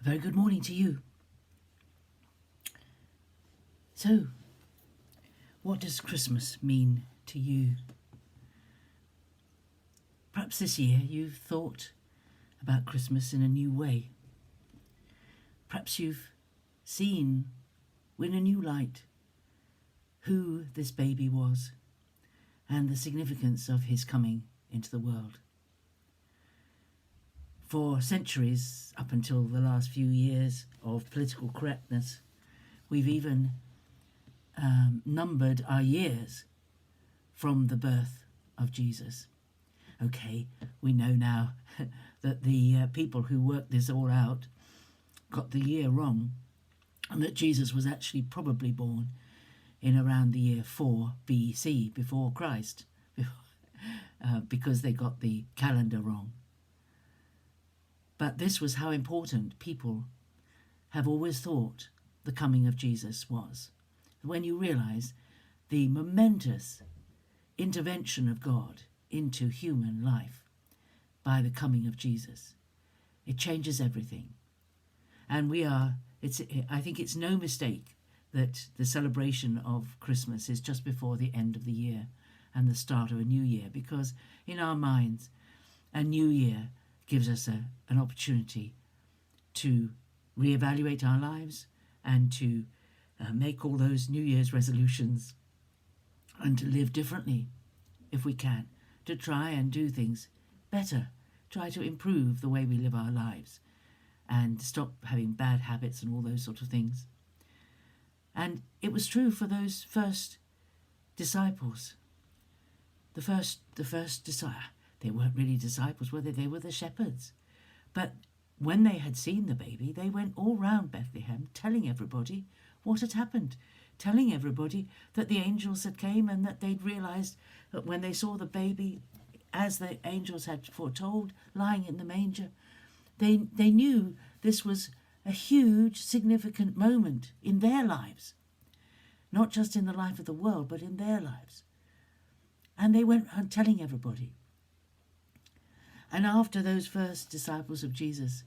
A very good morning to you. So, what does Christmas mean to you? Perhaps this year you've thought about Christmas in a new way. Perhaps you've seen in a new light who this baby was and the significance of his coming into the world. For centuries, up until the last few years of political correctness, we've even numbered our years from the birth of Jesus. Okay, we know now that the people who worked this all out got the year wrong, and that Jesus was actually probably born in around the year 4 BC, before Christ, because they got the calendar wrong. But this was how important people have always thought the coming of Jesus was. When you realize the momentous intervention of God into human life by the coming of Jesus, it changes everything. And I think it's no mistake that the celebration of Christmas is just before the end of the year and the start of a new year, because in our minds, a new year gives us an opportunity to reevaluate our lives and to make all those New Year's resolutions and to live differently if we can, to try and do things better, try to improve the way we live our lives and stop having bad habits and all those sort of things. And it was true for those first disciples. The first they weren't really disciples, were they? They were the shepherds. But when they had seen the baby, they went all round Bethlehem telling everybody what had happened, telling everybody that the angels had came and that they'd realised that when they saw the baby, as the angels had foretold, lying in the manger, they knew this was a huge, significant moment in their lives, not just in the life of the world, but in their lives. And they went around telling everybody. And after those first disciples of Jesus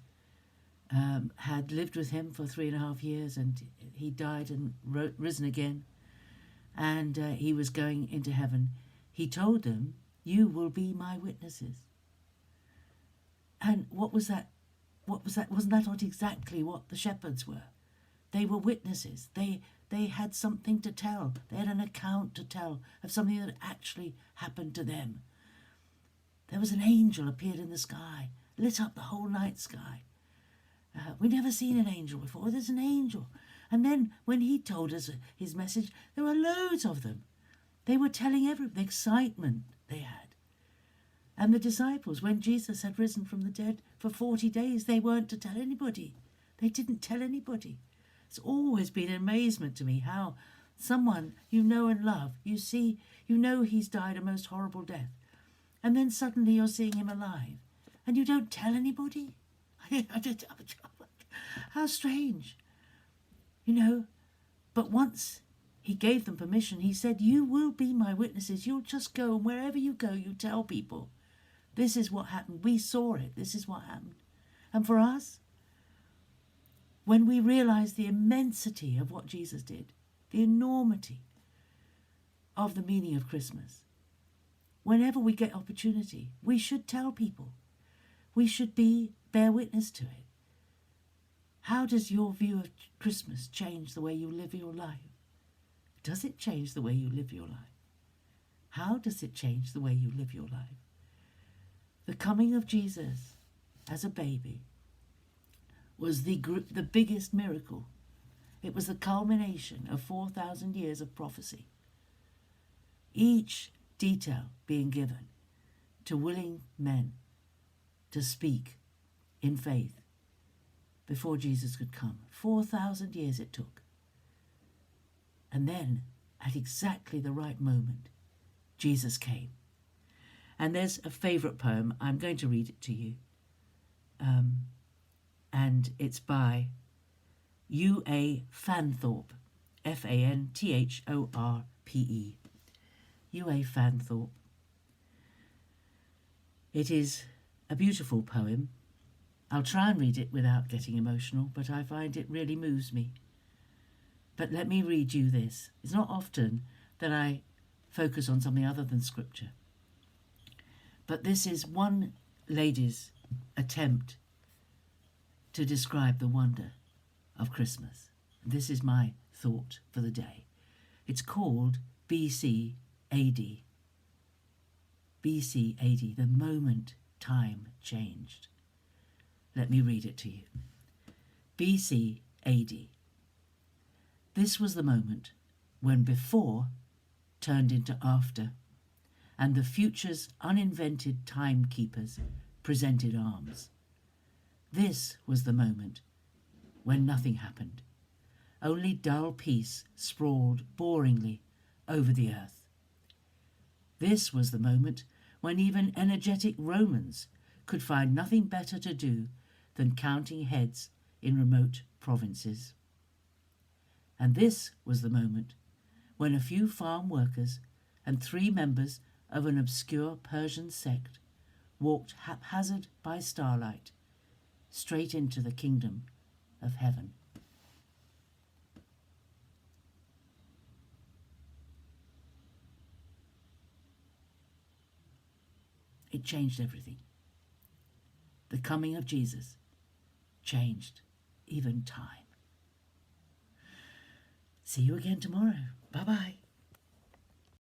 had lived with him for 3.5 years, and he died and risen again, and he was going into heaven, he told them, "You will be my witnesses." And what was that? Wasn't that not exactly what the shepherds were? They were witnesses. They had something to tell. They had an account to tell of something that actually happened to them. There was an angel appeared in the sky, lit up the whole night sky. We'd never seen an angel before. There's an angel. And then when he told us his message, there were loads of them. They were telling everyone the excitement they had. And the disciples, when Jesus had risen from the dead for 40 days, they weren't to tell anybody. They didn't tell anybody. It's always been an amazement to me how someone you know and love, you know he's died a most horrible death, and then suddenly you're seeing him alive, and you don't tell anybody. How strange, But once he gave them permission, he said, "You will be my witnesses. You'll just go, and wherever you go, you tell people. This is what happened. We saw it. This is what happened." And for us, when we realize the immensity of what Jesus did, the enormity of the meaning of Christmas, whenever we get opportunity, we should tell people. We should bear witness to it. How does your view of Christmas change the way you live your life? Does it change the way you live your life? How does it change the way you live your life? The coming of Jesus as a baby was the biggest miracle. It was the culmination of 4,000 years of prophecy, each detail being given to willing men to speak in faith before Jesus could come. 4,000 years it took. And then, at exactly the right moment, Jesus came. And there's a favourite poem. I'm going to read it to you. And it's by U.A. Fanthorpe, Fanthorpe. U.A. Fanthorpe. It is a beautiful poem, I'll try and read it without getting emotional, but I find it really moves me. But let me read you this. It's not often that I focus on something other than scripture. But this is one lady's attempt to describe the wonder of Christmas. This is my thought for the day. It's called BC AD. BC AD, the moment time changed. Let me read it to you. BC AD. This was the moment when before turned into after, and the future's uninvented timekeepers presented arms. This was the moment when nothing happened. Only dull peace sprawled boringly over the earth. This was the moment when even energetic Romans could find nothing better to do than counting heads in remote provinces. And this was the moment when a few farm workers and 3 members of an obscure Persian sect walked haphazard by starlight straight into the kingdom of heaven. It changed everything. The coming of Jesus changed even time. See you again tomorrow. Bye-bye.